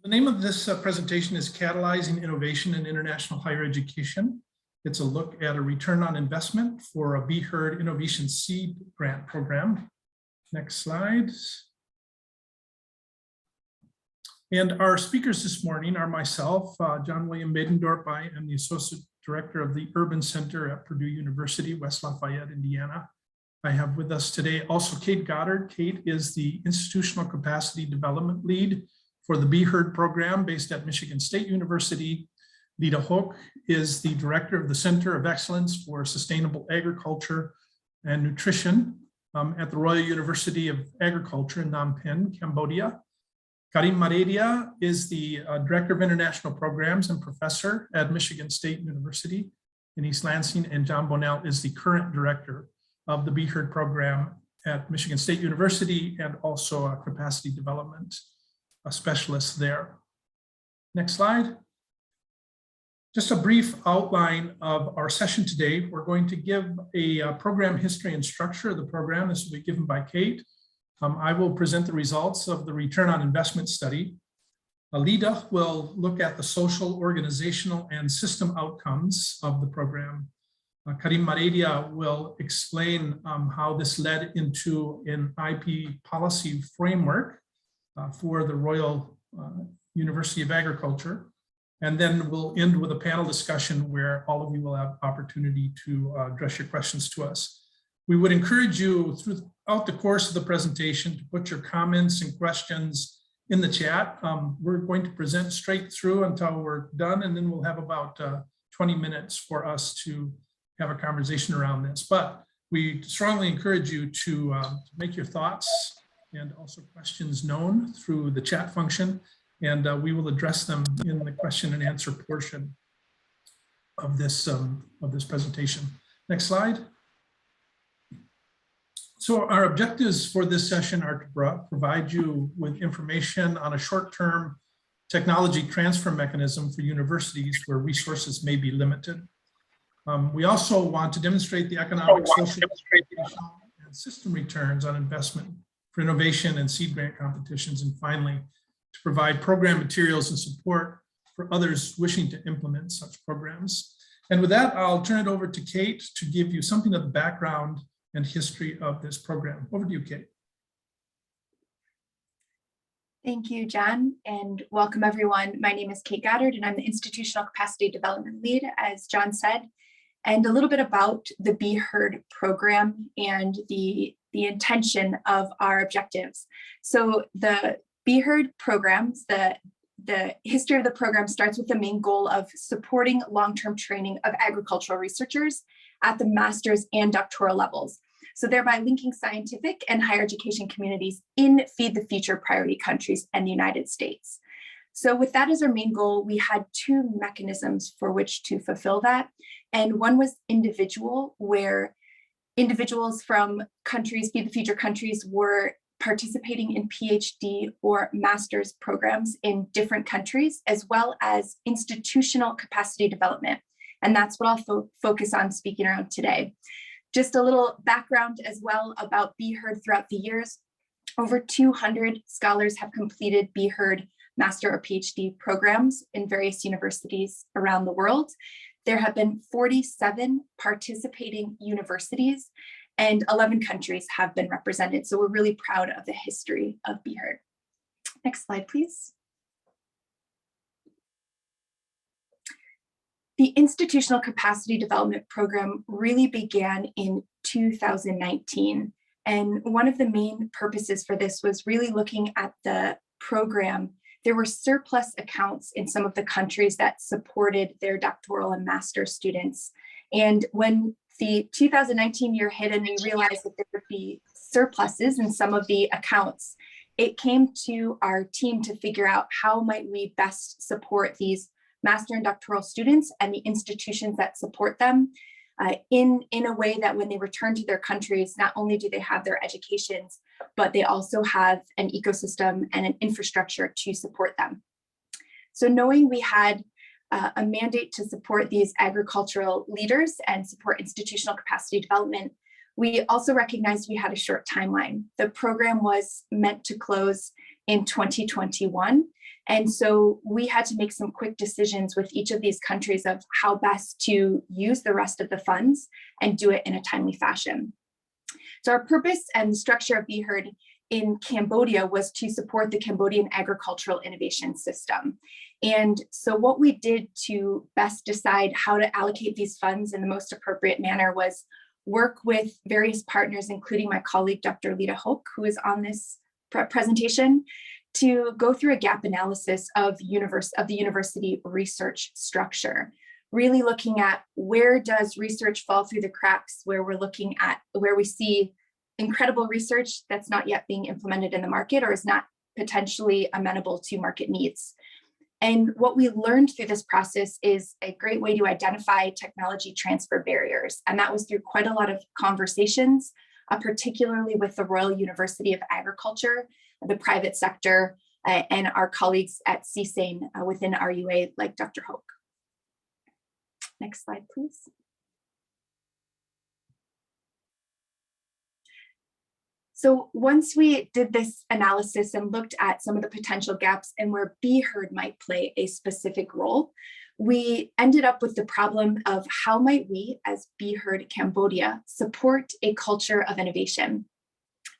The name of this presentation is Catalyzing Innovation in International Higher Education. It's a look at a return on investment for a BHEARD Innovation Seed Grant Program. Next slide. And our speakers this morning are myself, John William Medendorp. I am the Associate Director of the Urban Center at Purdue University, West Lafayette, Indiana. I have with us today also Kate Goddard. Kate is the Institutional Capacity Development Lead for the BHEARD program based at Michigan State University. Lyda is the Director of the Center of Excellence for Sustainable Agriculture and Nutrition at the Royal University of Agriculture in Phnom Penh, Cambodia. Karim Maredia is the Director of International Programs and Professor at Michigan State University in East Lansing, and John Bonnell is the current Director of the BHEARD program at Michigan State University and also a capacity development specialist there. Next slide. Just a brief outline of our session today. We're going to give a program history and structure of the program. This will be given by Kate. I will present the results of the return on investment study. Lyda will look at the social, organizational, and system outcomes of the program. Karim Maredia will explain how this led into an IP policy framework for the Royal University of Agriculture. And then we'll end with a panel discussion where all of you will have opportunity to address your questions to us. We would encourage you throughout the course of the presentation to put your comments and questions in the chat. We're going to present straight through until we're done, and then we'll have about 20 minutes for us to have a conversation around this. But we strongly encourage you to make your thoughts and also questions known through the chat function, and we will address them in the question and answer portion of this presentation. Next slide. So our objectives for this session are to provide you with information on a short-term technology transfer mechanism for universities where resources may be limited. We also want to demonstrate the economic, social, and system returns on investment for innovation and seed grant competitions. And finally, to provide program materials and support for others wishing to implement such programs. And with that, I'll turn it over to Kate to give you something of the background and history of this program. Over to you, Kate. Thank you, John, and welcome everyone. My name is Kate Goddard, and I'm the Institutional Capacity Development Lead, as John said, and a little bit about the BHEARD program and the intention of our objectives. So the BHEARD programs, the history of the program starts with the main goal of supporting long-term training of agricultural researchers at the master's and doctoral levels. So thereby linking scientific and higher education communities in Feed the Future priority countries and the United States. So with that as our main goal, we had two mechanisms for which to fulfill that. And one was individual, where individuals from countries, Feed the Future countries, were participating in PhD or master's programs in different countries, as well as institutional capacity development. And that's what I'll focus on speaking around today. Just a little background as well about BHEARD throughout the years. Over 200 scholars have completed BHEARD master or PhD programs in various universities around the world. There have been 47 participating universities and 11 countries have been represented. So we're really proud of the history of BHEARD. Next slide, please. The Institutional Capacity Development Program really began in 2019. And one of the main purposes for this was really looking at the program. There were surplus accounts in some of the countries that supported their doctoral and master's students. And when the 2019 year hit and we realized that there would be surpluses in some of the accounts, it came to our team to figure out how might we best support these master and doctoral students and the institutions that support them in a way that when they return to their countries, not only do they have their educations, but they also have an ecosystem and an infrastructure to support them. So knowing we had a mandate to support these agricultural leaders and support institutional capacity development, we also recognized we had a short timeline. The program was meant to close in 2021. And so we had to make some quick decisions with each of these countries of how best to use the rest of the funds and do it in a timely fashion. So our purpose and the structure of BHEARD in Cambodia was to support the Cambodian agricultural innovation system. And so what we did to best decide how to allocate these funds in the most appropriate manner was work with various partners, including my colleague, Dr. Lyda, who is on this presentation, to go through a gap analysis of the university research structure, really looking at where does research fall through the cracks, where we see incredible research that's not yet being implemented in the market or is not potentially amenable to market needs. And what we learned through this process is a great way to identify technology transfer barriers. And that was through quite a lot of conversations, particularly with the Royal University of Agriculture, the private sector, and our colleagues at CSAIN within RUA, like Dr. Hoke. Next slide, please. So once we did this analysis and looked at some of the potential gaps and where BHEARD might play a specific role, we ended up with the problem of how might we, as BHEARD Cambodia, support a culture of innovation.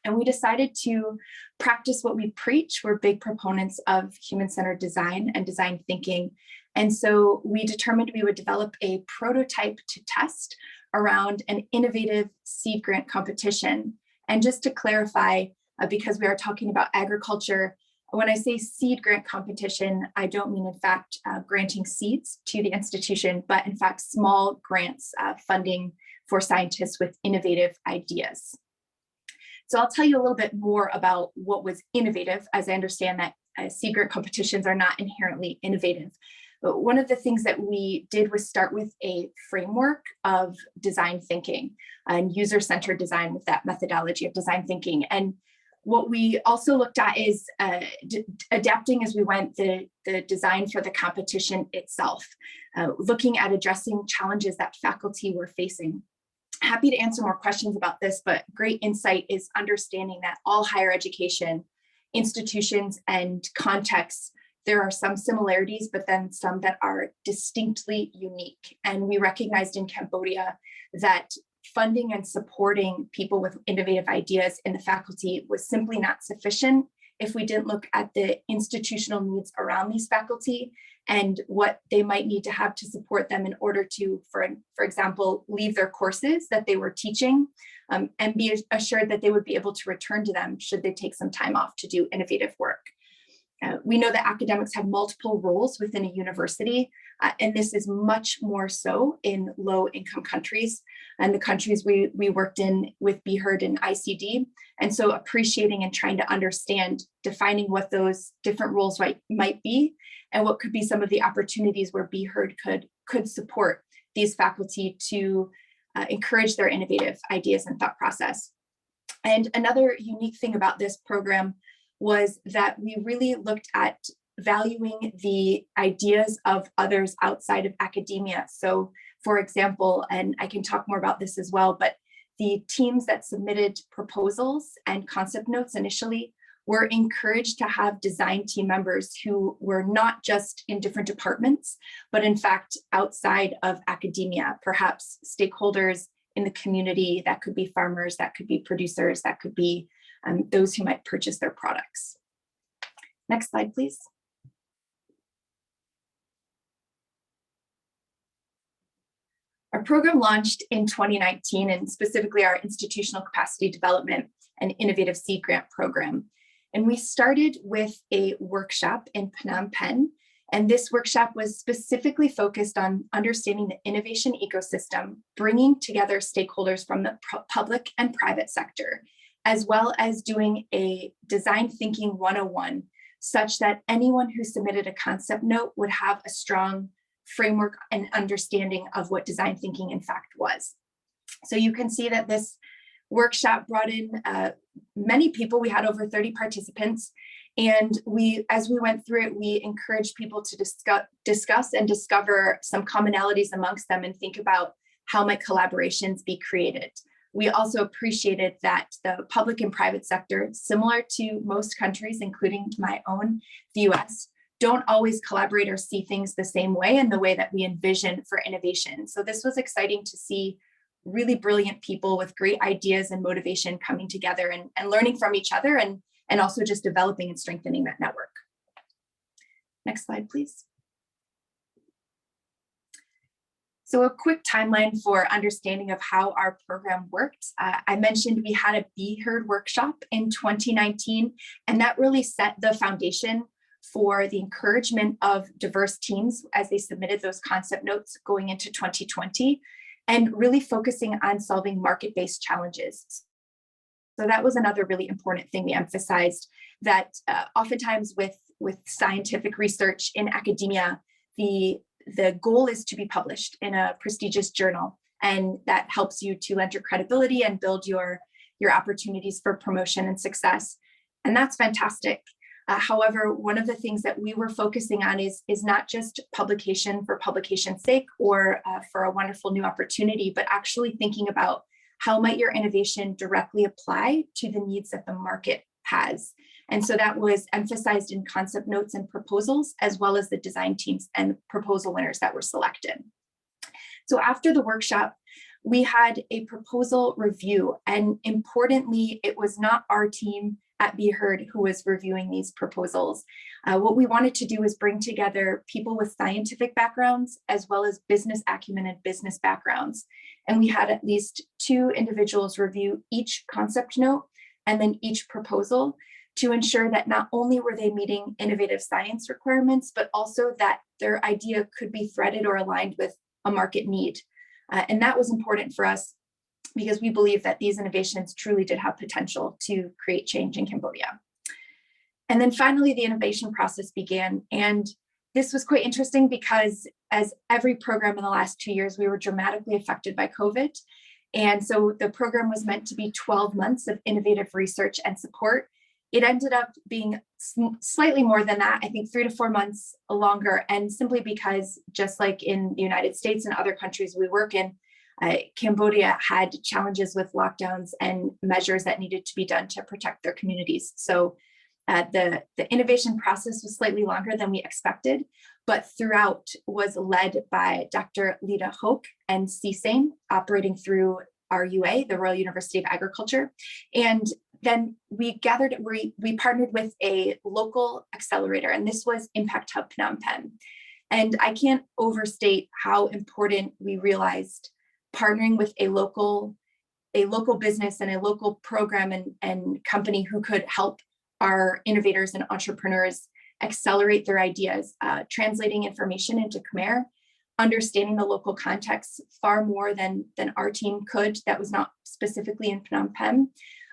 And we decided to practice what we preach. We're big proponents of human-centered design and design thinking. And so we determined we would develop a prototype to test around an innovative seed grant competition. And just to clarify, because we are talking about agriculture, when I say seed grant competition, I don't mean in fact granting seeds to the institution, but in fact small grants funding for scientists with innovative ideas. So I'll tell you a little bit more about what was innovative, as I understand that seed grant competitions are not inherently innovative. But one of the things that we did was start with a framework of design thinking and user-centered design with that methodology of design thinking. And what we also looked at is adapting as we went the design for the competition itself, looking at addressing challenges that faculty were facing. Happy to answer more questions about this, but great insight is understanding that all higher education institutions and contexts, there are some similarities, but then some that are distinctly unique. And we recognized in Cambodia that funding and supporting people with innovative ideas in the faculty was simply not sufficient if we didn't look at the institutional needs around these faculty and what they might need to have to support them in order to, for example, leave their courses that they were teaching and be assured that they would be able to return to them should they take some time off to do innovative work. We know that academics have multiple roles within a university, and this is much more so in low-income countries and the countries we worked in with BHEARD and ICD. And so appreciating and trying to understand, defining what those different roles might be and what could be some of the opportunities where BHEARD could support these faculty to encourage their innovative ideas and thought process. And another unique thing about this program was that we really looked at valuing the ideas of others outside of academia. So for example, and I can talk more about this as well, but the teams that submitted proposals and concept notes initially were encouraged to have design team members who were not just in different departments, but in fact outside of academia, perhaps stakeholders in the community. That could be farmers, that could be producers, that could be those who might purchase their products. Next slide, please. Our program launched in 2019, and specifically our institutional capacity development and innovative seed grant program. And we started with a workshop in Phnom Penh. And this workshop was specifically focused on understanding the innovation ecosystem, bringing together stakeholders from the public and private sector, as well as doing a design thinking 101, such that anyone who submitted a concept note would have a strong framework and understanding of what design thinking in fact was. So you can see that this workshop brought in many people. We had over 30 participants. And as we went through it, we encouraged people to discuss and discover some commonalities amongst them and think about how might collaborations be created. We also appreciated that the public and private sector, similar to most countries, including my own, the US, don't always collaborate or see things the same way in the way that we envision for innovation. So this was exciting to see really brilliant people with great ideas and motivation coming together and learning from each other and also just developing and strengthening that network. Next slide, please. So a quick timeline for understanding of how our program worked. I mentioned we had a BHEARD workshop in 2019, and that really set the foundation for the encouragement of diverse teams as they submitted those concept notes going into 2020, and really focusing on solving market-based challenges. So that was another really important thing we emphasized, that oftentimes with scientific research in academia, the goal is to be published in a prestigious journal, and that helps you to lend your credibility and build your opportunities for promotion and success. And that's fantastic. However, one of the things that we were focusing on is not just publication for publication's sake or for a wonderful new opportunity, but actually thinking about how might your innovation directly apply to the needs that the market has. And so that was emphasized in concept notes and proposals, as well as the design teams and proposal winners that were selected. So after the workshop, we had a proposal review, and importantly, it was not our team at BHEARD who was reviewing these proposals. What we wanted to do was bring together people with scientific backgrounds as well as business acumen and business backgrounds. And we had at least 2 individuals review each concept note and then each proposal to ensure that not only were they meeting innovative science requirements, but also that their idea could be threaded or aligned with a market need. And that was important for us because we believe that these innovations truly did have potential to create change in Cambodia. And then finally, the innovation process began. And this was quite interesting because as every program in the last 2 years, we were dramatically affected by COVID. And so the program was meant to be 12 months of innovative research and support. It ended up being slightly more than that, I think 3 to 4 months longer. And simply because just like in the United States and other countries we work in, Cambodia had challenges with lockdowns and measures that needed to be done to protect their communities. So the innovation process was slightly longer than we expected, but throughout was led by Dr. Lyda and CSAIN, operating through RUA, the Royal University of Agriculture. And then we partnered with a local accelerator, and this was Impact Hub Phnom Penh. And I can't overstate how important we realized partnering with a local business and a local program and company who could help our innovators and entrepreneurs accelerate their ideas, translating information into Khmer, understanding the local context far more than our team could that was not specifically in Phnom Penh,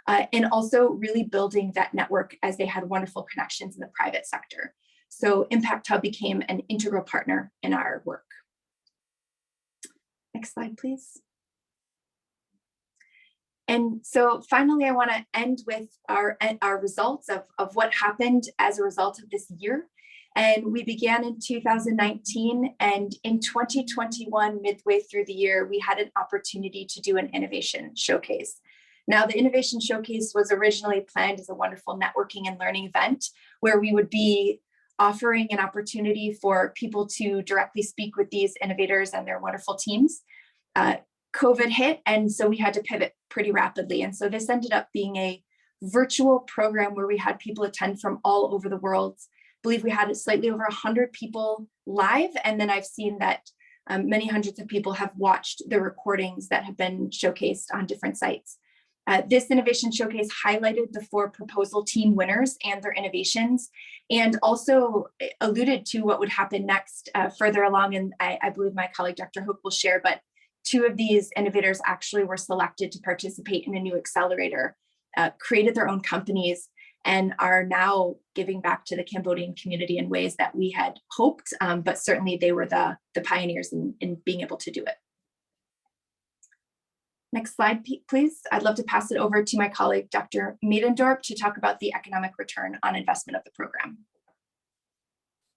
and also really building that network as they had wonderful connections in the private sector. So Impact Hub became an integral partner in our work. Next slide, please. And so finally, I want to end with our results of what happened as a result of this year. And we began in 2019, and in 2021, midway through the year, we had an opportunity to do an innovation showcase. Now, the innovation showcase was originally planned as a wonderful networking and learning event where we would be offering an opportunity for people to directly speak with these innovators and their wonderful teams. COVID hit, and so we had to pivot pretty rapidly. And so this ended up being a virtual program where we had people attend from all over the world. I believe we had slightly over 100 people live, and then I've seen that many hundreds of people have watched the recordings that have been showcased on different sites. This innovation showcase highlighted the 4 proposal team winners and their innovations, and also alluded to what would happen next further along. And I believe my colleague, Dr. Hook, will share, but 2 of these innovators actually were selected to participate in a new accelerator, created their own companies, and are now giving back to the Cambodian community in ways that we had hoped, but certainly they were the pioneers in being able to do it. Next slide, please. I'd love to pass it over to my colleague, Dr. Medendorp, to talk about the economic return on investment of the program.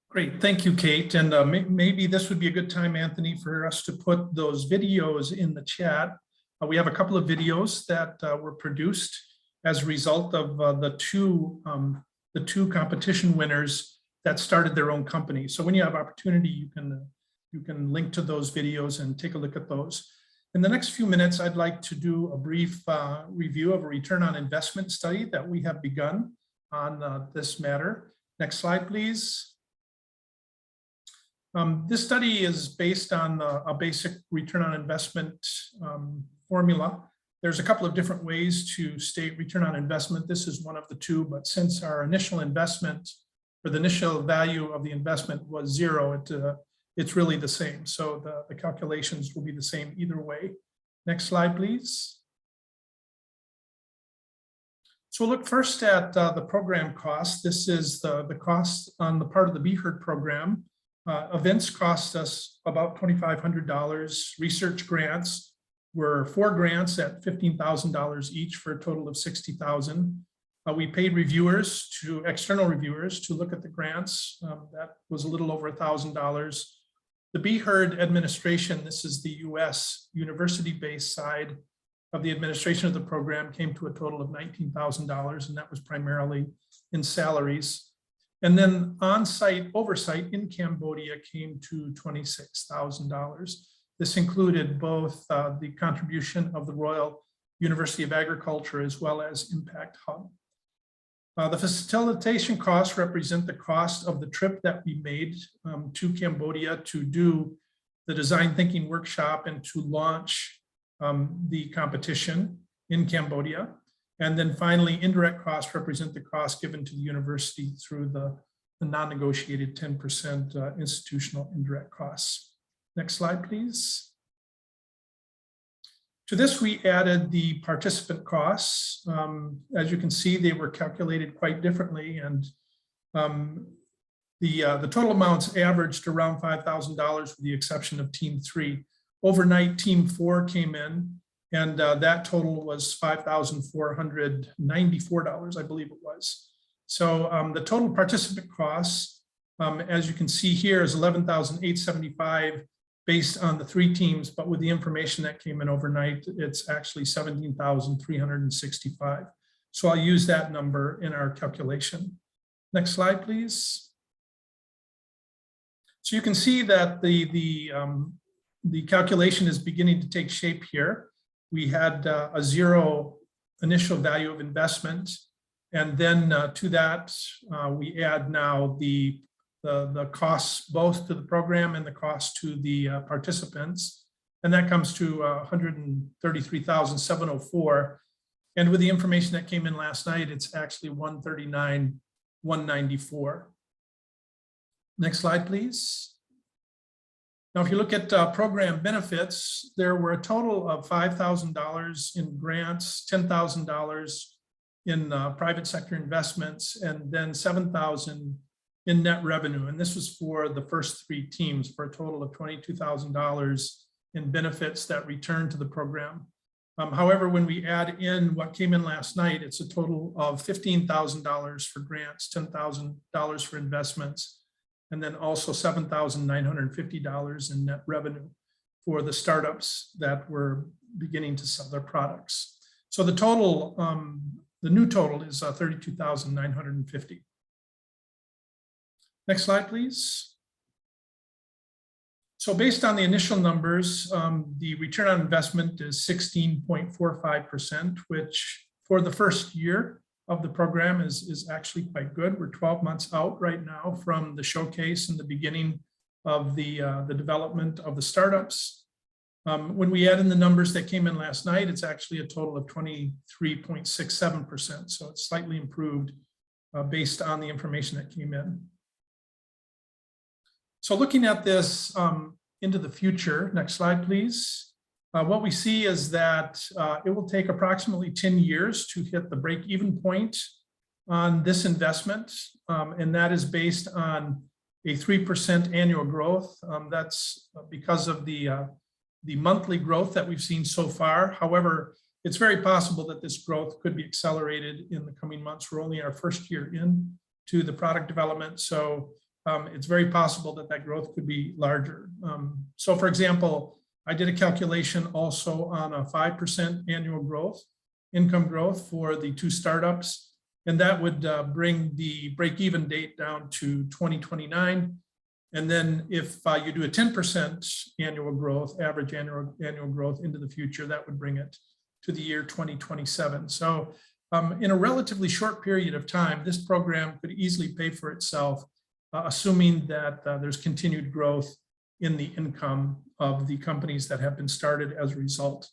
Great, thank you, Kate. And maybe this would be a good time, Anthony, for us to put those videos in the chat We have a couple of videos that were produced as a result of the two competition winners that started their own company. So when you have opportunity, you can link to those videos and take a look at those. In the next few minutes, I'd like to do a brief review of a return on investment study that we have begun on this matter. Next slide, please. This study is based on a basic return on investment formula. There's a couple of different ways to state return on investment. This is one of the two, but since our initial investment, or the initial value of the investment was zero, it's really the same. So the calculations will be the same either way. Next slide, please. So we'll look first at the program cost. This is the cost on the part of the BHEARD program. Events cost us about $2,500. Research grants were 4 grants at $15,000 each for a total of $60,000. We paid external reviewers to look at the grants. That was a little over $1,000. The BHEARD administration, this is the US university-based side of the administration of the program, came to a total of $19,000, and that was primarily in salaries. And then on-site oversight in Cambodia came to $26,000. This included both the contribution of the Royal University of Agriculture as well as Impact Hub. The facilitation costs represent the cost of the trip that we made to Cambodia to do the design thinking workshop and to launch the competition in Cambodia. And then finally, indirect costs represent the cost given to the university through the non-negotiated 10% institutional indirect costs. Next slide, please. To this, we added the participant costs. As you can see, they were calculated quite differently, and the total amounts averaged around $5,000 with the exception of Team 3. Overnight, Team 4 came in, and that total was $5,494, I believe it was. So the total participant costs, as you can see here, is $11,875 based on the 3 teams, but with the information that came in overnight, it's actually $17,365. So I'll use that number in our calculation. Next slide, please. So you can see that the calculation is beginning to take shape here. We had a 0 initial value of investment, and then to that we add now the costs both to the program and the cost to the participants, and that comes to $133,704. And with the information that came in last night, it's actually $139,194. Next slide, please. Now, if you look at program benefits, there were a total of $5,000 in grants, $10,000 in private sector investments, and then $7,000 in net revenue. And this was for the first 3 teams for a total of $22,000 in benefits that returned to the program. However, when we add in what came in last night, it's a total of $15,000 for grants, $10,000 for investments, and then also $7,950 in net revenue for the startups that were beginning to sell their products. So the total, the new total is $32,950. Next slide, please. So based on the initial numbers, the return on investment is 16.45%, which for the first year of the program is actually quite good. We're 12 months out right now from the showcase and the beginning of the development of the startups. When we add in the numbers that came in last night, it's actually a total of 23.67%. So it's slightly improved based on the information that came in. So looking at this into the future, next slide, please. What we see is that it will take approximately 10 years to hit the break-even point on this investment, and that is based on a 3% annual growth. That's because of the monthly growth that we've seen so far. However, it's very possible that this growth could be accelerated in the coming months. We're only our first year in to the product development, so it's very possible that that growth could be larger. So for example, I did a calculation also on a 5% annual growth, income growth for the 2 startups. And that would bring the break-even date down to 2029. And then if you do a 10% annual growth, average annual growth into the future, that would bring it to the year 2027. So in a relatively short period of time, this program could easily pay for itself, assuming that there's continued growth in the income of the companies that have been started as a result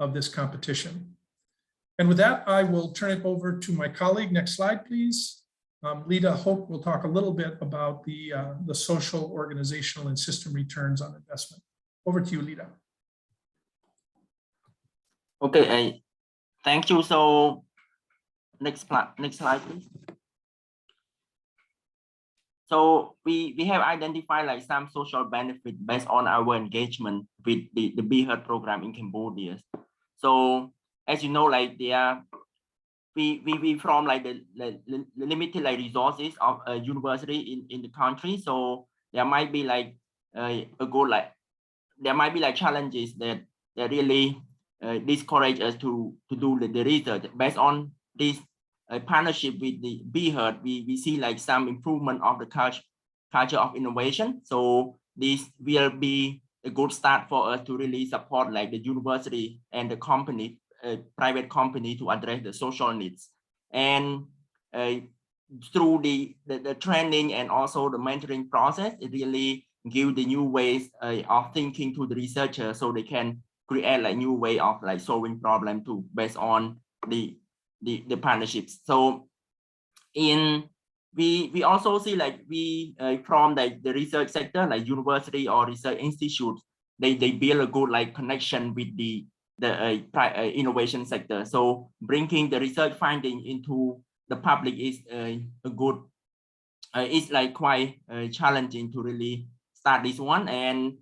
of this competition. And with that, I will turn it over to my colleague. Next slide, please. Lyda Hope will talk a little bit about the social, organizational, and system returns on investment. Over to you, Lyda. Okay, thank you. So next slide, please. So we have identified like some social benefit based on our engagement with the BHEARD program in Cambodia. So as you know, like we from like the limited like resources of a university in the country. So there might be like there might be like challenges that really discourage us to do the research. Based on this partnership with the BHEARD, we see like some improvement of the culture of innovation. So this will be a good start for us to really support like the university and the company, private company, to address the social needs. And through the training and also the mentoring process, it really gives the new ways of thinking to the researcher, so they can create like new way of like solving problem too, based on the partnerships. So we also see like we from like the research sector, like university or research institutes, they build a good like connection with the innovation sector. So bringing the research finding into the public is a good, it's like quite challenging to really start this one. And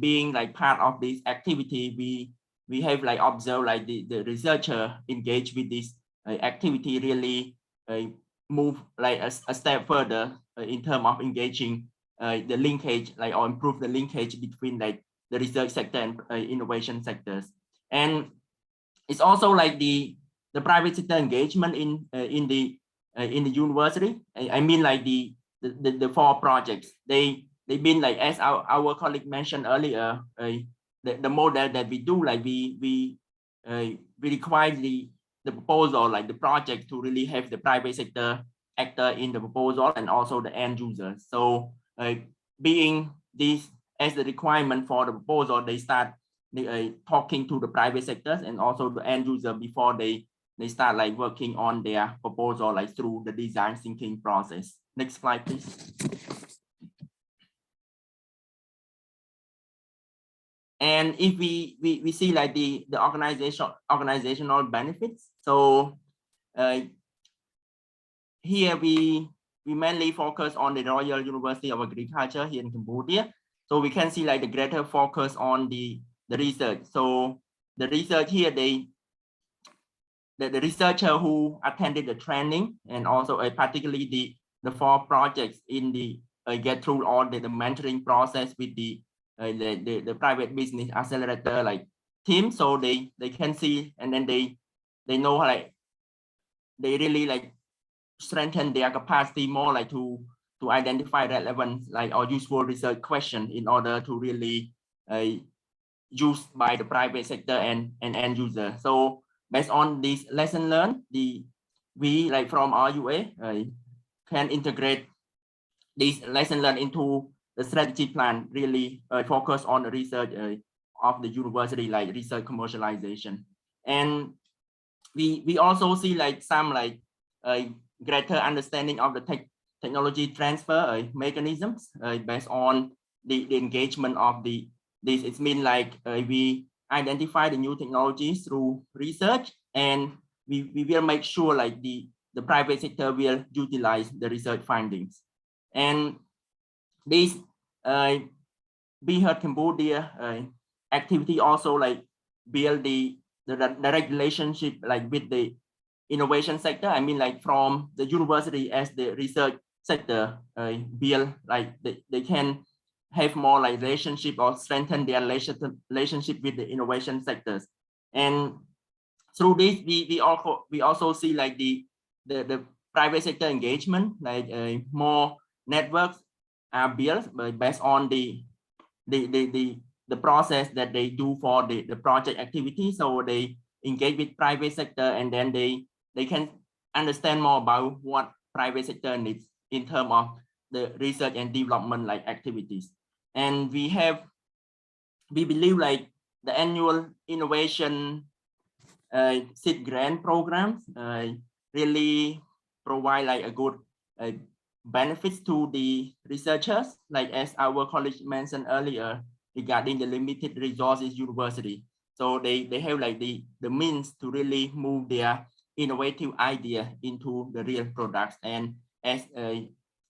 being like part of this activity, we have like observed like the researcher engaged with this activity really move like a step further in terms of engaging the linkage, like, or improve the linkage between like the research sector and innovation sectors. And it's also like the private sector engagement in the university. I mean like the 4 projects, they've been like, as our colleague mentioned earlier, the model that we do, like we require the proposal, like the project, to really have the private sector actor in the proposal and also the end user. So being this as the requirement for the proposal, they start talking to the private sectors and also the end user before they start like working on their proposal, like through the design thinking process. Next slide, please. And if we see like the organizational benefits, so here we mainly focus on the Royal University of Agriculture here in Cambodia. So we can see like the greater focus on the research. So the research here, the researcher who attended the training, and also particularly the 4 projects in the get through all the mentoring process with the private business accelerator like team. So they can see, and then they know like they really like strengthen their capacity more, like to identify relevant like or useful research question in order to really used by the private sector and end user. So based on this lesson learned, we like from RUA can integrate this lesson learned into the strategy plan, really focus on the research of the university, like research commercialization. And we also see like some like greater understanding of the technology transfer mechanisms based on the engagement of this. It's mean like we identify the new technologies through research, and we will make sure like the private sector will utilize the research findings. And this BHEARD Cambodia activity also like build the relationship like with the innovation sector. I mean like from the university as the research sector build like they can have more like relationship or strengthen their relationship with the innovation sectors. And through this, we also see like the private sector engagement, like more networks are built based on the process that they do for the project activity. So they engage with private sector, and then they can understand more about what private sector needs in terms of the research and development like activities. And we believe like the annual innovation seed grant programs really provide like a good benefits to the researchers, like as our colleague mentioned earlier regarding the limited resources university. So they have like the means to really move their innovative idea into the real products. And as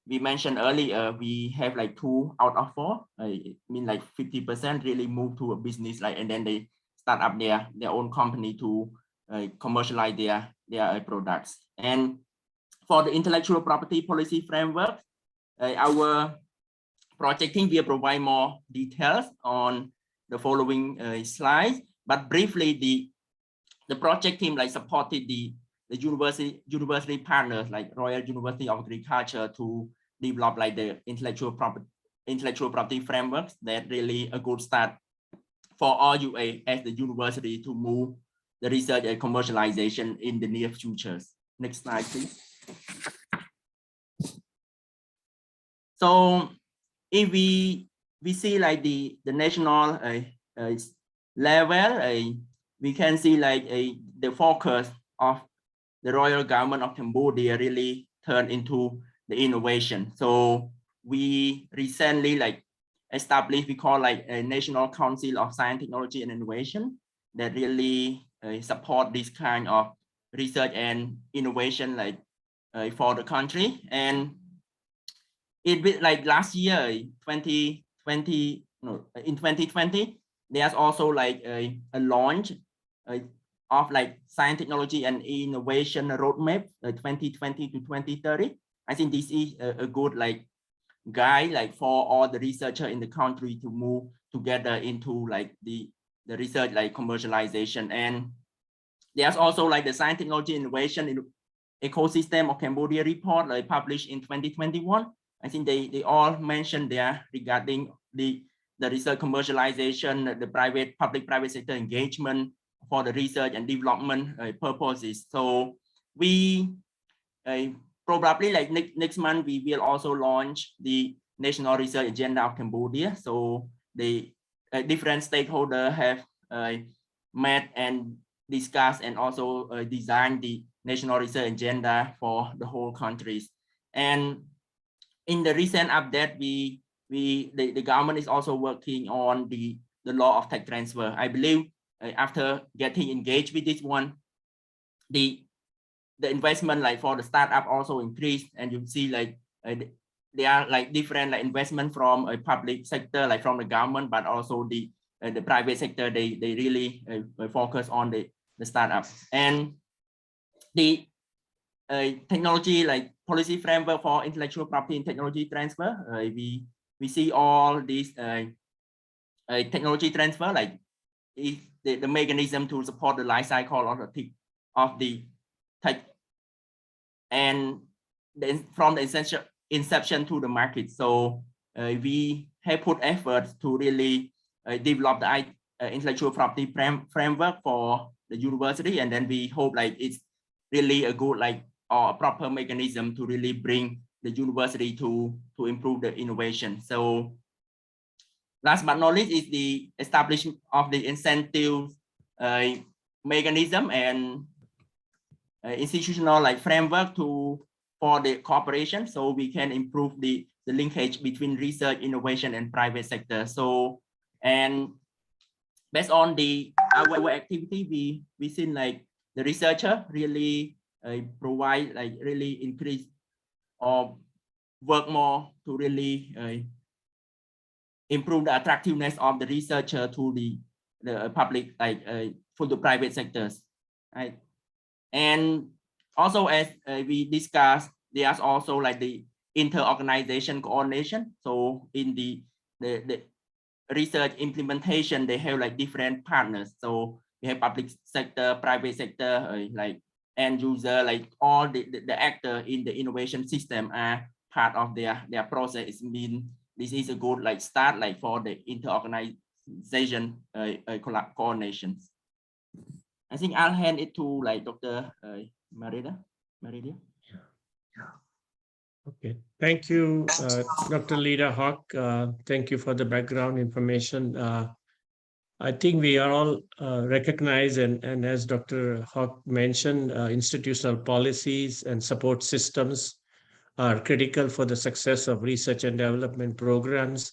we mentioned earlier, we have like 2 out of 4, I mean like 50% really move to a business, like, and then they start up their own company to commercialize their products. And for the intellectual property policy framework, our project team will provide more details on the following slides. But briefly, the project team like supported the university partners like Royal University of Agriculture to develop like the intellectual property frameworks that really a good start for RUA as the university to move the research and commercialization in the near futures. Next slide, please. So if we see like the national level, we can see like the focus of the royal government of Cambodia really turned into the innovation. So we recently like established, we call like a National Council of Science, Technology and Innovation that really support this kind of research and innovation like for the country. And it like last year, in 2020, there's also like a launch of like science, technology and innovation roadmap 2020 to 2030. I think this is a good like guide like for all the researchers in the country to move together into like the research like commercialization. And there's also like the science, technology, innovation ecosystem of Cambodia report like published in 2021. I think they all mentioned there regarding the research commercialization, the public-private sector engagement for the research and development purposes. So we probably like next month, we will also launch the National Research Agenda of Cambodia. So the different stakeholders have met and discussed and also designed the National Research Agenda for the whole countries. And in the recent update, the government is also working on the law of tech transfer. I believe after getting engaged with this one, the investment like for the startup also increased, and you see like there are like different like investment from a public sector, like from the government, but also the private sector. They really focus on the startup. And the technology like policy framework for intellectual property and technology transfer, we see all these technology transfer like is the mechanism to support the life cycle of the tech, and then from the inception to the market. So we have put efforts to really develop the intellectual property framework for the university, and then we hope like it's really a good like or a proper mechanism to really bring the university to improve the innovation. So last but not least is the establishment of the incentive mechanism and institutional like framework for the cooperation, so we can improve the linkage between research, innovation and private sector. So, and based on our activity, we seen like the researcher really provide like really increase or work more to really improve the attractiveness of the researcher to the public, like for the private sectors, right? And also, as we discussed, there's also like the inter-organization coordination. So in the the research implementation, they have like different partners. So we have public sector, private sector, like end user, like all the actor in the innovation system are part of their process. It means this is a good like start like for the inter-organization coordinations. I think I'll hand it to like Dr. Merida. Okay, thank you, Dr. Lyda Hawk. Thank you for the background information. I think we are all recognize and as Dr. Hawk mentioned, institutional policies and support systems are critical for the success of research and development programs.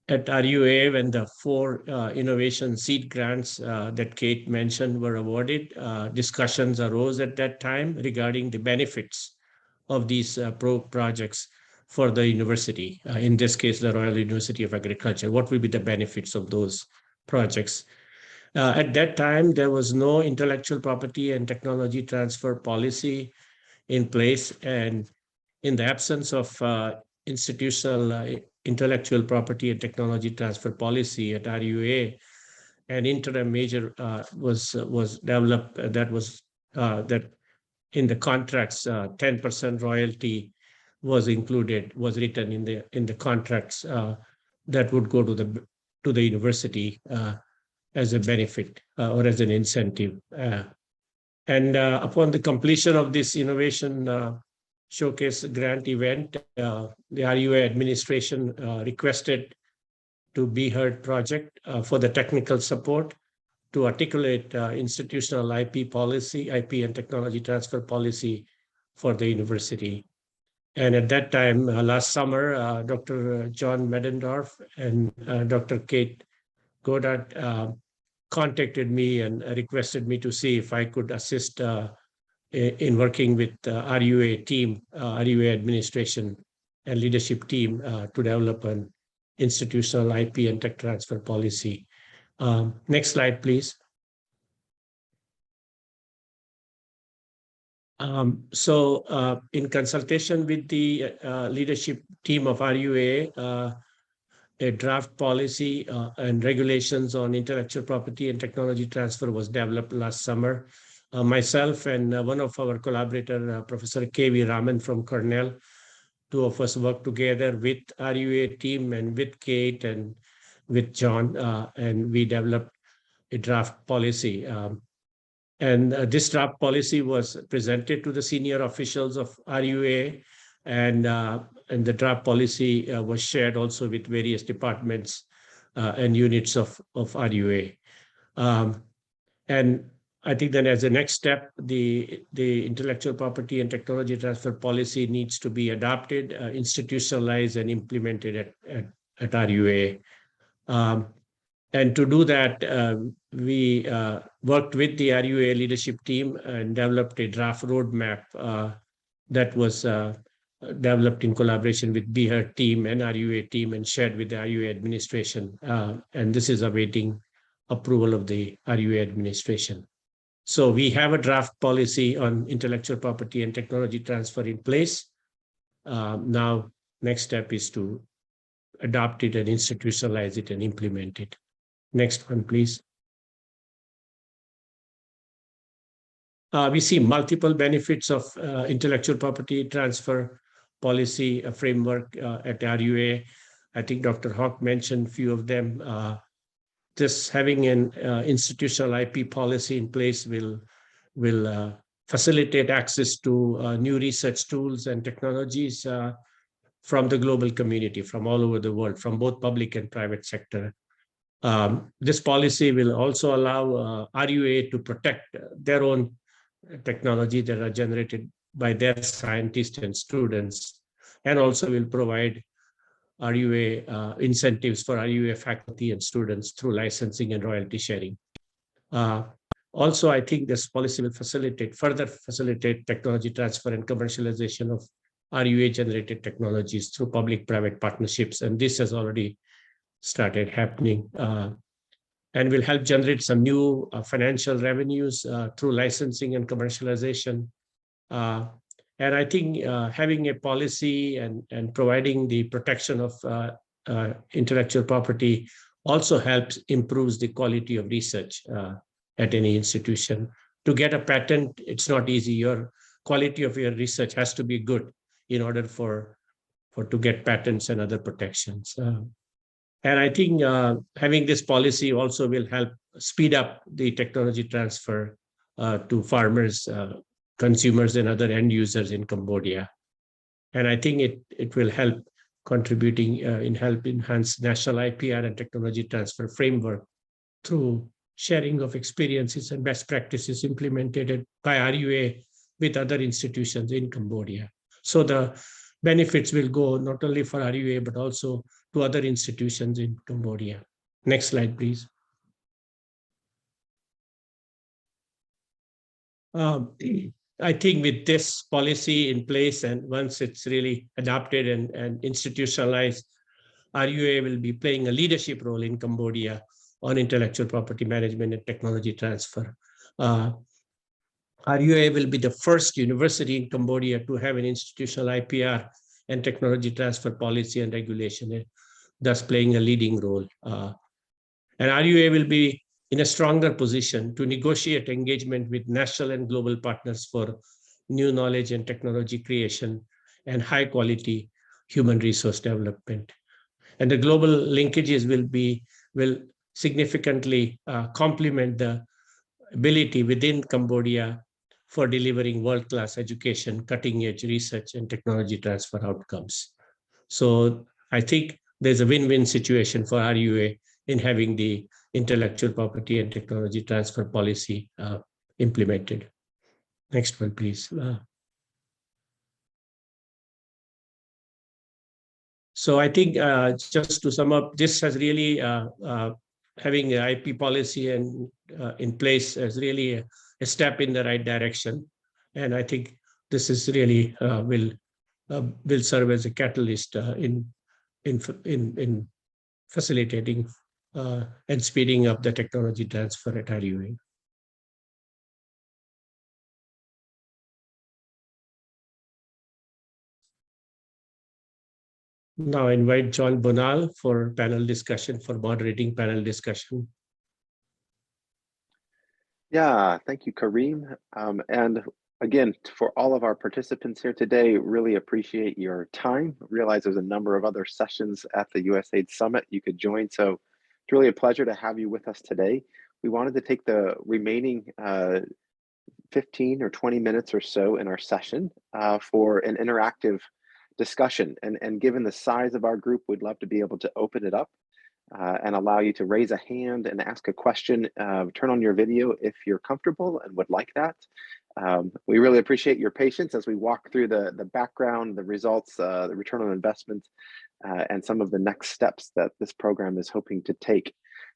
At RUA, when the 4 innovation seed grants that Kate mentioned were awarded, discussions arose at that time regarding the benefits of these projects for the university, in this case, the Royal University of Agriculture. What will be the benefits of those projects? At that time, there was no intellectual property and technology transfer policy in place. And in the absence of institutional intellectual property and technology transfer policy at RUA, an interim measure was developed that in the contracts, 10% royalty was written in the contracts that would go to the university as a benefit or as an incentive. And upon the completion of this innovation showcase grant event, the RUA administration requested to BHEARD project for the technical support to articulate institutional IP policy, IP and technology transfer policy for the university. And at that time, last summer, Dr. John Medendorp and Dr. Kate Goddard contacted me and requested me to see if I could assist in working with RUA team, RUA administration and leadership team to develop an institutional IP and tech transfer policy. Next slide, please. So in consultation with the leadership team of RUA, a draft policy and regulations on intellectual property and technology transfer was developed last summer. Myself and one of our collaborator, Professor K.V. Raman from Cornell, 2 of us worked together with RUA team and with Kate and with John, and we developed a draft policy. And this draft policy was presented to the senior officials of RUA, and the draft policy was shared also with various departments and units of RUA. And I think that as a next step, the intellectual property and technology transfer policy needs to be adopted, institutionalized, and implemented at RUA. And to do that, we worked with the RUA leadership team and developed a draft roadmap that was developed in collaboration with BHEARD team and RUA team and shared with the RUA administration. And this is awaiting approval of the RUA administration. So we have a draft policy on intellectual property and technology transfer in place. Now, next step is to adopt it and institutionalize it and implement it. Next one, please. We see multiple benefits of intellectual property transfer policy framework at RUA. I think Dr. Hawk mentioned a few of them. Just having an institutional IP policy in place will facilitate access to new research tools and technologies from the global community, from all over the world, from both public and private sector. This policy will also allow RUA to protect their own technology that are generated by their scientists and students, and also will provide RUA incentives for RUA faculty and students through licensing and royalty sharing. Also, I think this policy will further facilitate technology transfer and commercialization of RUA generated technologies through public-private partnerships. And this has already started happening and will help generate some new financial revenues through licensing and commercialization. And I think having a policy and providing the protection of intellectual property also helps improves the quality of research at any institution. To get a patent, it's not easy. Your quality of your research has to be good in order for to get patents and other protections. And I think having this policy also will help speed up the technology transfer to farmers, consumers, and other end users in Cambodia. And I think it will help contributing enhance national IPR and technology transfer framework through sharing of experiences and best practices implemented by RUA with other institutions in Cambodia. So the benefits will go not only for RUA, but also to other institutions in Cambodia. Next slide, please. I think with this policy in place, and once it's really adopted and institutionalized, RUA will be playing a leadership role in Cambodia on intellectual property management and technology transfer. RUA will be the first university in Cambodia to have an institutional IPR and technology transfer policy and regulation, thus playing a leading role. And RUA will be in a stronger position to negotiate engagement with national and global partners for new knowledge and technology creation and high quality human resource development. And the global linkages will significantly complement the ability within Cambodia for delivering world-class education, cutting-edge research, and technology transfer outcomes. So I think there's a win-win situation for RUA in having the intellectual property and technology transfer policy implemented. Next one, please. So I think just to sum up, this has really having an IP policy and in place is really a step in the right direction, and I think this is really will serve as a catalyst in facilitating and speeding up the technology transfer at RUA. Now I invite John Bonal for panel discussion, for moderating panel discussion. Yeah, thank you, Kareem. And again, for all of our participants here today, really appreciate your time. Realize there's a number of other sessions at the USAID Summit you could join. So it's really a pleasure to have you with us today. We wanted to take the remaining 15 or 20 minutes or so in our session for an interactive discussion. And given the size of our group, we'd love to be able to open it up and allow you to raise a hand and ask a question. Turn on your video if you're comfortable and would like that. We really appreciate your patience as we walk through the background, the results, the return on investment, and some of the next steps that this program is hoping to take.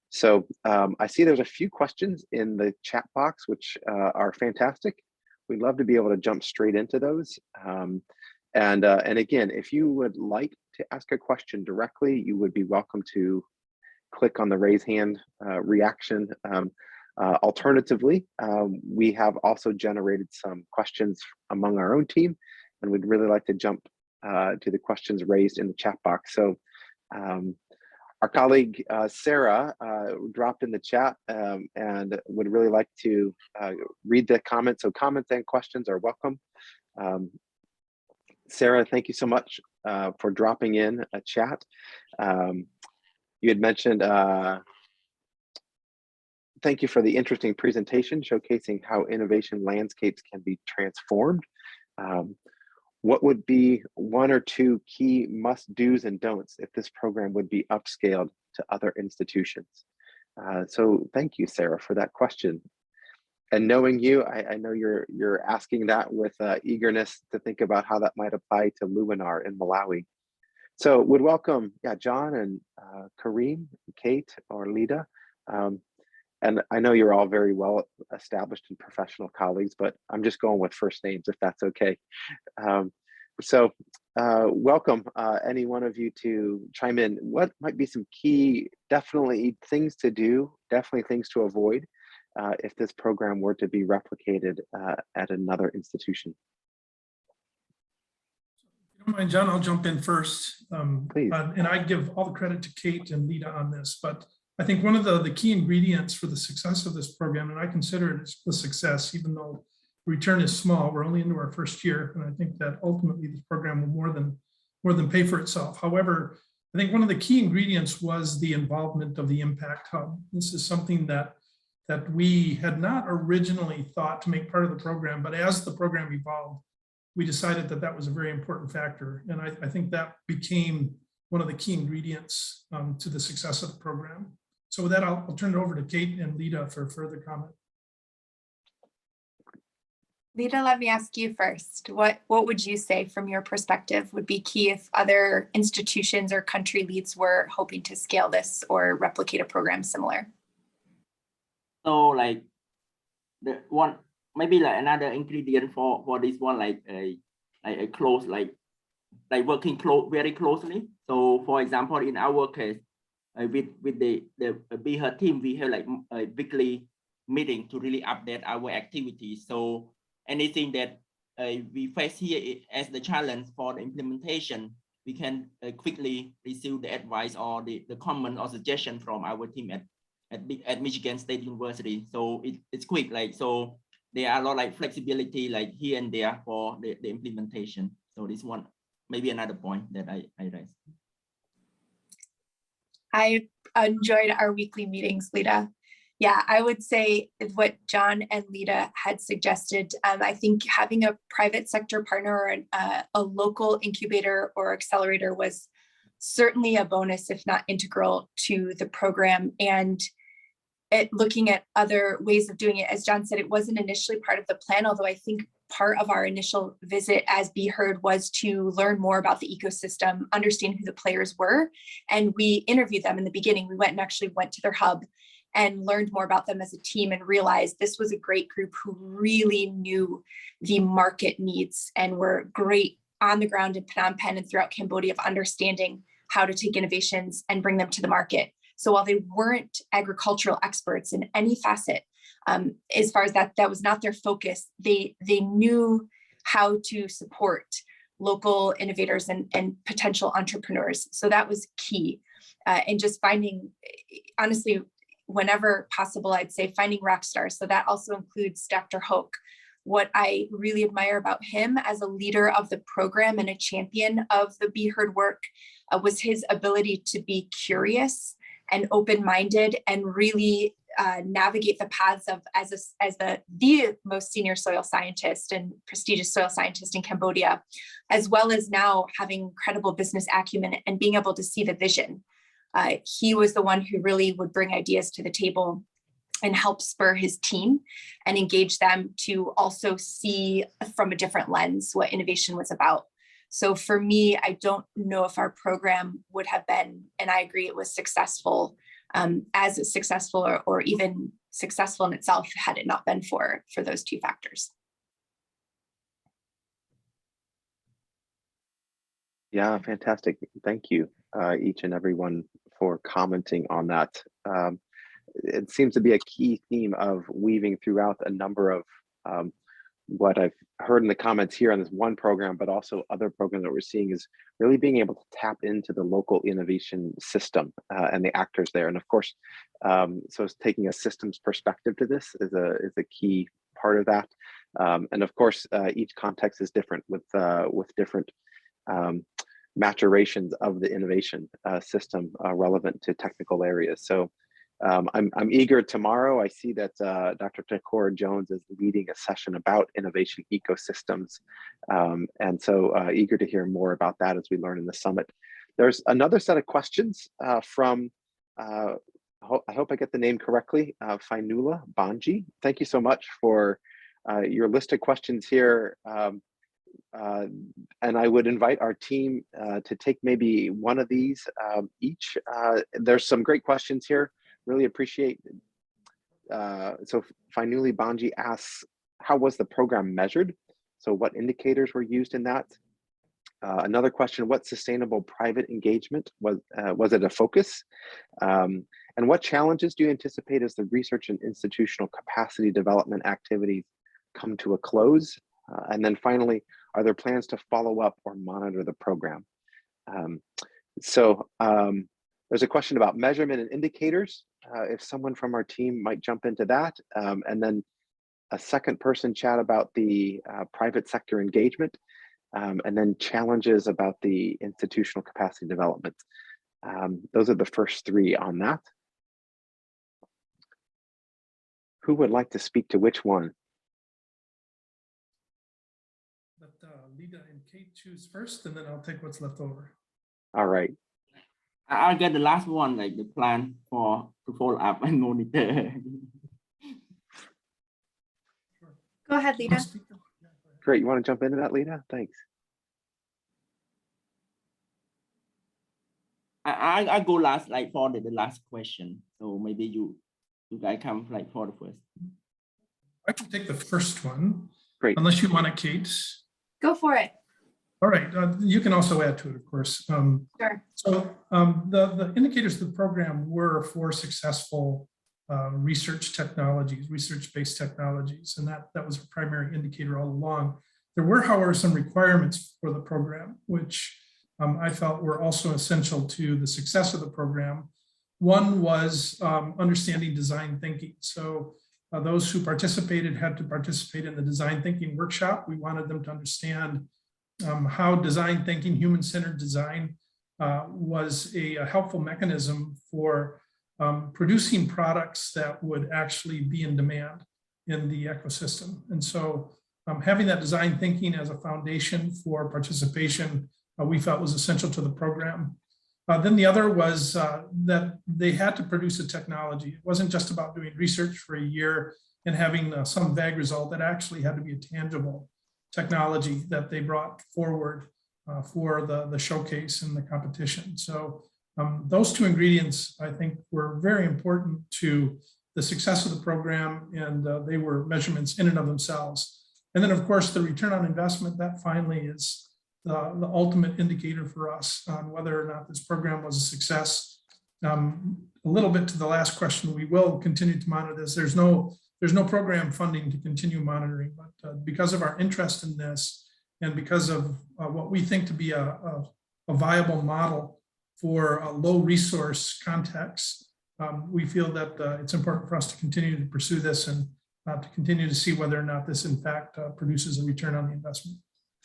So I see there's a few questions in the chat box, which are fantastic. We'd love to be able to jump straight into those. And again, if you would like to ask a question directly, you would be welcome to click on the raise hand reaction. Alternatively, we have also generated some questions among our own team, and we'd really like to jump to the questions raised in the chat box. So our colleague Sarah dropped in the chat and would really like to read the comments. So comments and questions are welcome. Sarah, thank you so much for dropping in a chat. You had mentioned, thank you for the interesting presentation showcasing how innovation landscapes can be transformed. What would be one or two key must-dos and don'ts if this program would be upscaled to other institutions? So thank you, Sarah, for that question. And knowing you, I know you're asking that with eagerness to think about how that might apply to Luminar in Malawi. So would welcome, John and Kareem, Kate, or Lyda. And I know you're all very well established and professional colleagues, but I'm just going with first names if that's okay. So welcome any one of you to chime in. What might be some key, definitely things to do, definitely things to avoid if this program were to be replicated at another institution? Don't mind, John, I'll jump in first. Please. And I give all the credit to Kate and Lyda on this, but I think one of the key ingredients for the success of this program, and I consider it a success, even though return is small, we're only into our first year, and I think that ultimately this program will more than pay for itself. However, I think one of the key ingredients was the involvement of the Impact Hub. This is something that we had not originally thought to make part of the program, but as the program evolved, we decided that that was a very important factor. And I think that became one of the key ingredients to the success of the program. So with that, I'll turn it over to Kate and Lyda for further comment. Lyda, let me ask you first. What would you say from your perspective would be key if other institutions or country leads were hoping to scale this or replicate a program similar? So like the one, maybe like another ingredient for this one, like a close, like working very closely. So for example, in our case, with the BHEARD team, we have like a weekly meeting to really update our activities. So anything that we face here as the challenge for the implementation, we can quickly receive the advice or the comment or suggestion from our team at Michigan State University. So it's quick, like, so there are a lot like flexibility like here and there for the implementation. So this one, maybe another point that I raised. I enjoyed our weekly meetings, Lyda. Yeah, I would say what John and Lyda had suggested. I think having a private sector partner or a local incubator or accelerator was certainly a bonus, if not integral, to the program. And looking at other ways of doing it, as John said, it wasn't initially part of the plan, although I think part of our initial visit as BHEARD was to learn more about the ecosystem, understand who the players were, and we interviewed them in the beginning. We went to their hub and learned more about them as a team and realized this was a great group who really knew the market needs and were great on the ground in Phnom Penh and throughout Cambodia of understanding how to take innovations and bring them to the market. So while they weren't agricultural experts in any facet, as far as that was not their focus, they knew how to support local innovators and potential entrepreneurs. So that was key. And just finding, honestly, whenever possible, I'd say finding rock stars. So that also includes Dr. Hoke. What I really admire about him as a leader of the program and a champion of the BHEARD work was his ability to be curious and open-minded and really navigate the paths of as the most senior soil scientist and prestigious soil scientist in Cambodia, as well as now having incredible business acumen and being able to see the vision. He was the one who really would bring ideas to the table and help spur his team and engage them to also see from a different lens what innovation was about. So for me, I don't know if our program would have been, and I agree it was successful, as successful or even successful in itself had it not been for those two factors. Yeah, fantastic. Thank you, each and everyone, for commenting on that. It seems to be a key theme of weaving throughout a number of what I've heard in the comments here on this one program, but also other programs that we're seeing, is really being able to tap into the local innovation system and the actors there. And of course, so taking a systems perspective to this is a key part of that. And of course, each context is different with different maturations of the innovation system relevant to technical areas. So I'm eager tomorrow. I see that Dr. Takora Jones is leading a session about innovation ecosystems. And so eager to hear more about that as we learn in the summit. There's another set of questions from, I hope I get the name correctly, Fainula Banji. Thank you so much for your list of questions here. And I would invite our team to take maybe one of these each. There's some great questions here. Really appreciate. So Fainuli Banji asks, how was the program measured? So what indicators were used in that? Another question, what sustainable private engagement was it a focus? And what challenges do you anticipate as the research and institutional capacity development activities come to a close? And then finally, are there plans to follow up or monitor the program? There's a question about measurement and indicators. If someone from our team might jump into that. And then a second person chat about the private sector engagement, and then challenges about the institutional capacity development. Those are the first three on that. Who would like to speak to which one? Let Lyda and Kate choose first, and then I'll take what's left over. All right. I'll get the last one, like the plan to follow up and monitor. Go ahead, Lyda. Great. You want to jump into that, Lyda? Thanks. I go last, like for the last question. So maybe you guys come like for the first. I can take the first one. Great. Unless you want it, Kate. Go for it. All right. You can also add to it, of course. Sure. So the indicators of the program were for successful research technologies, research-based technologies, and that was a primary indicator all along. There were, however, some requirements for the program, which I felt were also essential to the success of the program. One was understanding design thinking. So those who participated had to participate in the design thinking workshop. We wanted them to understand how design thinking, human-centered design was a helpful mechanism for producing products that would actually be in demand in the ecosystem. And so having that design thinking as a foundation for participation, we felt was essential to the program. Then the other was that they had to produce a technology. It wasn't just about doing research for a year and having some vague result. That actually had to be a tangible technology that they brought forward for the showcase and the competition. So those two ingredients, I think, were very important to the success of the program, and they were measurements in and of themselves. And then, of course, the return on investment, that finally is the ultimate indicator for us on whether or not this program was a success. A little bit to the last question, we will continue to monitor this. There's no program funding to continue monitoring, but because of our interest in this and because of what we think to be a viable model for a low resource context, we feel that it's important for us to continue to pursue this and to continue to see whether or not this in fact produces a return on the investment.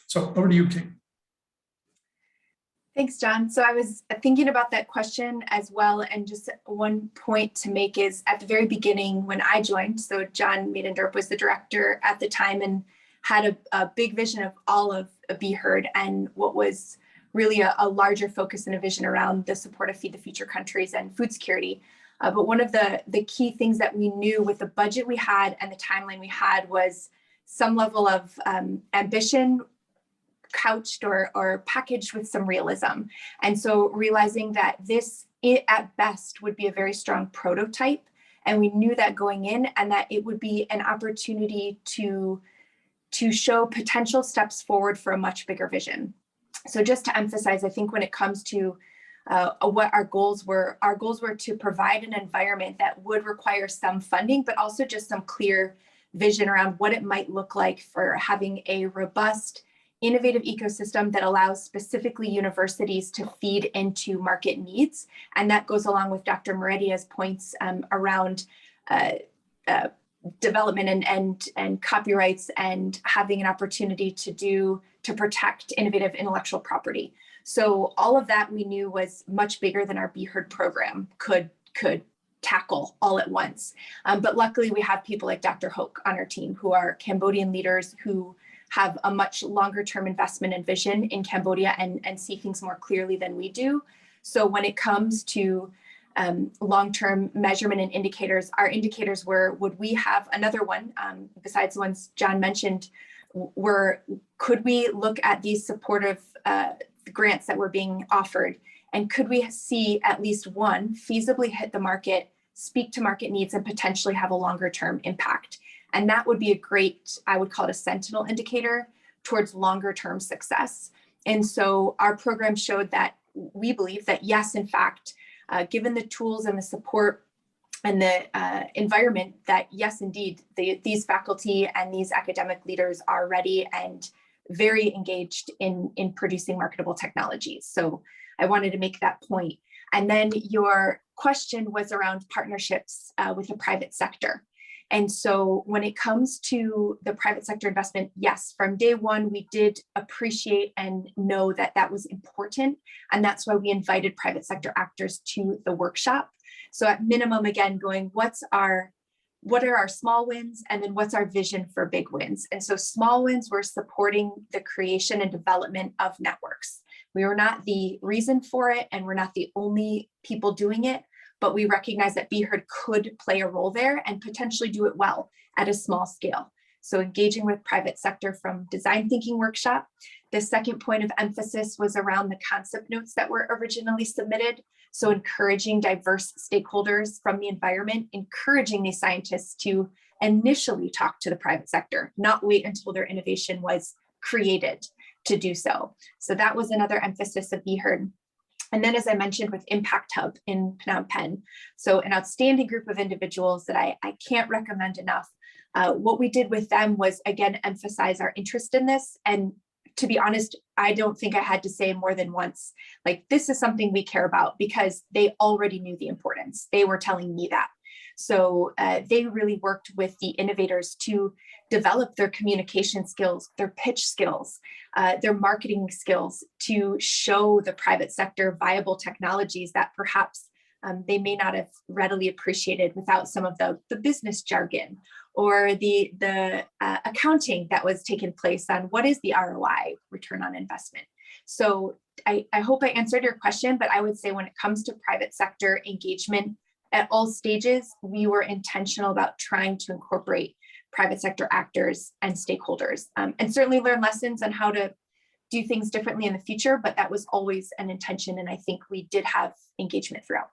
So over to you, Kate. Thanks, John. So I was thinking about that question as well. And just one point to make is at the very beginning when I joined, so John Medendorp was the director at the time and had a big vision of all of BHEARD and what was really a larger focus and a vision around the support of Feed the Future countries and food security. But one of the key things that we knew with the budget we had and the timeline we had was some level of ambition couched or packaged with some realism. And so realizing that this at best would be a very strong prototype, and we knew that going in, and that it would be an opportunity to show potential steps forward for a much bigger vision. So just to emphasize, I think when it comes to what our goals were to provide an environment that would require some funding, but also just some clear vision around what it might look like for having a robust, innovative ecosystem that allows specifically universities to feed into market needs. And that goes along with Dr. Meredia's points around development and copyrights and having an opportunity to protect innovative intellectual property. So all of that we knew was much bigger than our BHEARD program could tackle all at once. But luckily we have people like Dr. Hoek on our team who are Cambodian leaders who have a much longer term investment and vision in Cambodia and see things more clearly than we do. So when it comes to long-term measurement and indicators, our indicators were, would we have another one besides the ones John mentioned, could we look at these supportive grants that were being offered, and could we see at least one feasibly hit the market, speak to market needs, and potentially have a longer term impact? And that would be a great, I would call it a sentinel indicator towards longer term success. And so our program showed that we believe that yes, in fact, given the tools and the support the environment that, yes, indeed, these faculty and these academic leaders are ready and very engaged in producing marketable technologies. So I wanted to make that point. And then your question was around partnerships with the private sector. And so when it comes to the private sector investment, yes, from day one, we did appreciate and know that that was important. And that's why we invited private sector actors to the workshop. So at minimum, again, going, what are our small wins? And then what's our vision for big wins? And so small wins, we're supporting the creation and development of networks. We were not the reason for it, and we're not the only people doing it, but we recognize that BHEARD could play a role there and potentially do it well at a small scale. So engaging with private sector from design thinking workshop. The second point of emphasis was around the concept notes that were originally submitted. So encouraging diverse stakeholders from the environment, encouraging these scientists to initially talk to the private sector, not wait until their innovation was created to do so. So that was another emphasis of BHEARD. And then, as I mentioned, with Impact Hub in Phnom Penh, so an outstanding group of individuals that I can't recommend enough. What we did with them was, again, emphasize our interest in this. And to be honest, I don't think I had to say more than once, like, this is something we care about, because they already knew the importance. They were telling me that. So they really worked with the innovators to develop their communication skills, their pitch skills, their marketing skills, to show the private sector viable technologies that perhaps they may not have readily appreciated without some of the business jargon or the accounting that was taking place on what is the ROI, return on investment. So I hope I answered your question, but I would say when it comes to private sector engagement at all stages, we were intentional about trying to incorporate private sector actors and stakeholders, and certainly learn lessons on how to do things differently in the future, but that was always an intention, and I think we did have engagement throughout.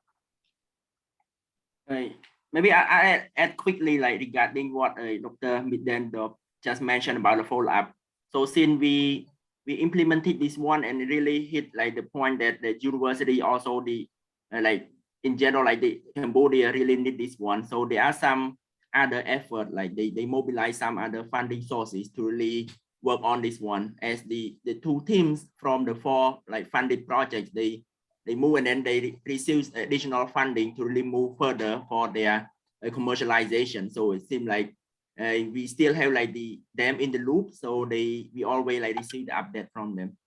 Right. Maybe I add quickly, like regarding what Dr. Medendorp just mentioned about the follow-up. So since we implemented this one and really hit like the point that the university also the like in general, like the Cambodia really need this one. So there are some other effort, like they mobilize some other funding sources to really work on this one. As the two teams from the 4 like funded projects, they move and then they receive additional funding to really move further for their commercialization. So it seems like we still have like them in the loop. So we always like receive the update from them.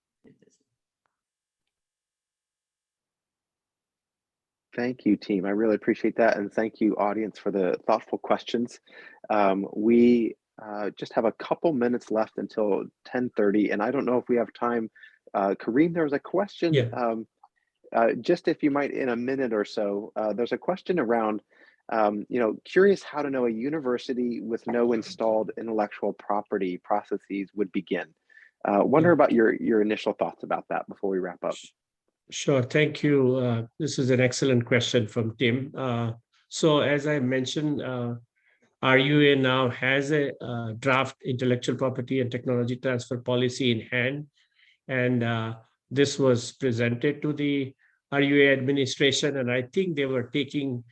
Thank you, team. I really appreciate that. And thank you, audience, for the thoughtful questions. We just have a couple minutes left until 10:30. And I don't know if we have time. Kareem, there was a question. Yeah. Just if you might, in a minute or so, there's a question around, curious how to know a university with no installed intellectual property processes would begin. Wonder about your initial thoughts about that before we wrap up. Sure, thank you. This is an excellent question from Tim. So as I mentioned, RUA now has a draft intellectual property and technology transfer policy in hand. And this was presented to the RUA administration, and I think they were taking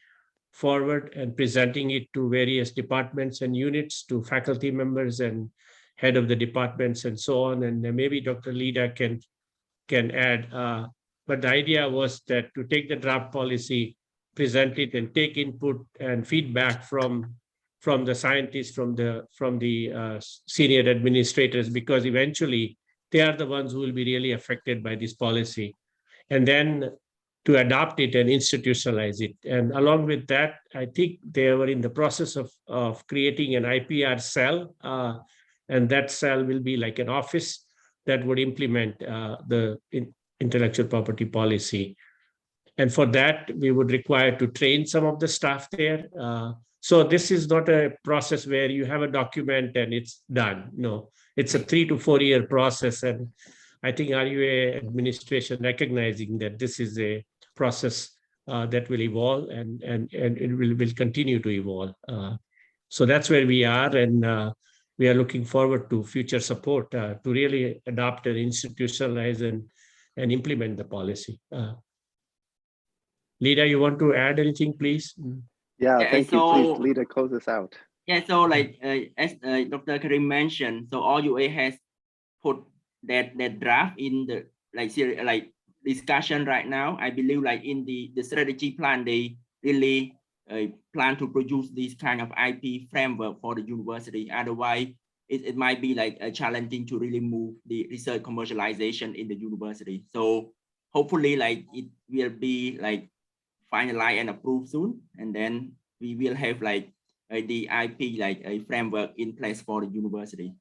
forward and presenting it to various departments and units, to faculty members and head of the departments and so on. And maybe Dr. Lyda can add. But the idea was that to take the draft policy, present it, and take input and feedback from the scientists, from the senior administrators, because eventually they are the ones who will be really affected by this policy. And then to adopt it and institutionalize it. And along with that, I think they were in the process of creating an IPR cell, and that cell will be like an office that would implement the intellectual property policy. And for that, we would require to train some of the staff there. So this is not a process where you have a document and it's done. No, it's a 3 to 4 year process. And I think RUA administration recognizing that this is a process that will evolve and it will continue to evolve. So that's where we are. And we are looking forward to future support to really adopt and institutionalize and implement the policy. Lyda, you want to add anything, please? Yeah, Yeah, thank you. so- Please, Lyda, close us out. Yeah, so like as Dr. Karim mentioned, so RUA has put that draft in the like discussion right now. I believe like in the strategy plan, they really plan to produce this kind of IP framework for the university. Otherwise, it might be like challenging to really move the research commercialization in the university. So hopefully like it will be like finalized and approved soon, and then we will have like the IP like a framework in place for the university.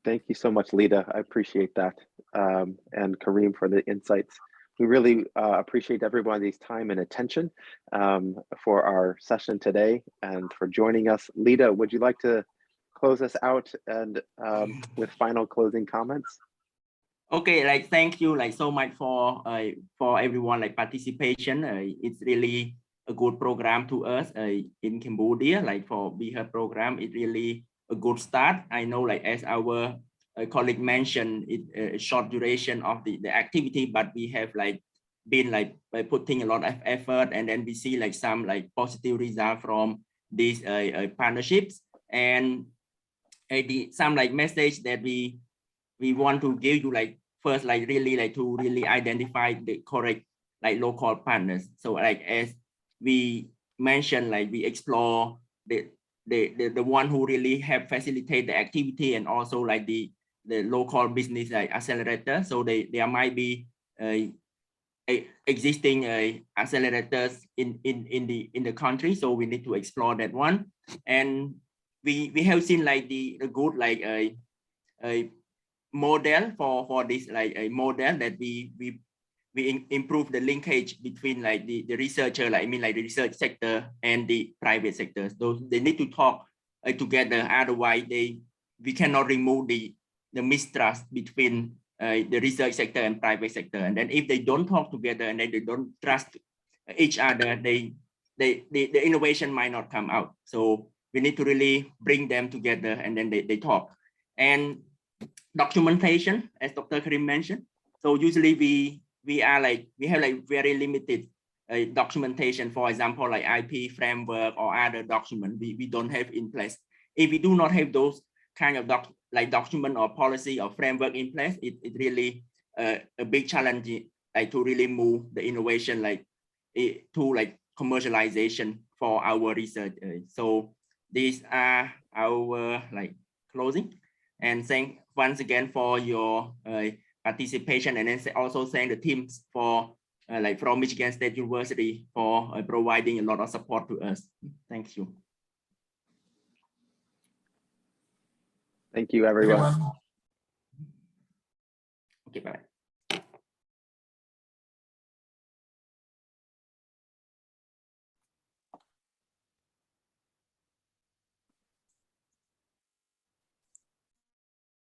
Thank you so much, Lyda. I appreciate that. And Kareem for the insights. We really appreciate everybody's time and attention for our session today and for joining us. Lyda, would you like to close us out and with final closing comments? Okay, like thank you like so much for everyone like participation. It's really a good program to us in Cambodia. Like for BHEARD program, it really a good start. I know like as our colleague mentioned, it a short duration of the activity, but we have like been like by putting a lot of effort, and then we see like some like positive result from these partnerships, and some like message that we want to give you like first like really like to really identify the correct like local partners. So like as we mentioned, like we explore the one who really help facilitate the activity, and also like the local business like accelerator. So there might be existing accelerators in the country, so we need to explore that one. And we have seen like the good like a model for this like a model that we improve the linkage between like the researcher, like I mean like the research sector and the private sector. So they need to talk together, otherwise we cannot remove the mistrust between the research sector and private sector. And then if they don't talk together and then they don't trust each other, the innovation might not come out. So we need to really bring them together, and then they talk. And documentation, as Dr. Karim mentioned. So usually we have like very limited documentation. For example, like IP framework or other document, we don't have in place. If we do not have those kind of document or policy or framework in place, it really a big challenge like to really move the innovation like to like commercialization for our research. So these are our like closing, and thank once again for your participation, and then also thank the teams for like from Michigan State University for providing a lot of support to us. Thank you. Thank you, everyone. Everyone. Okay, bye.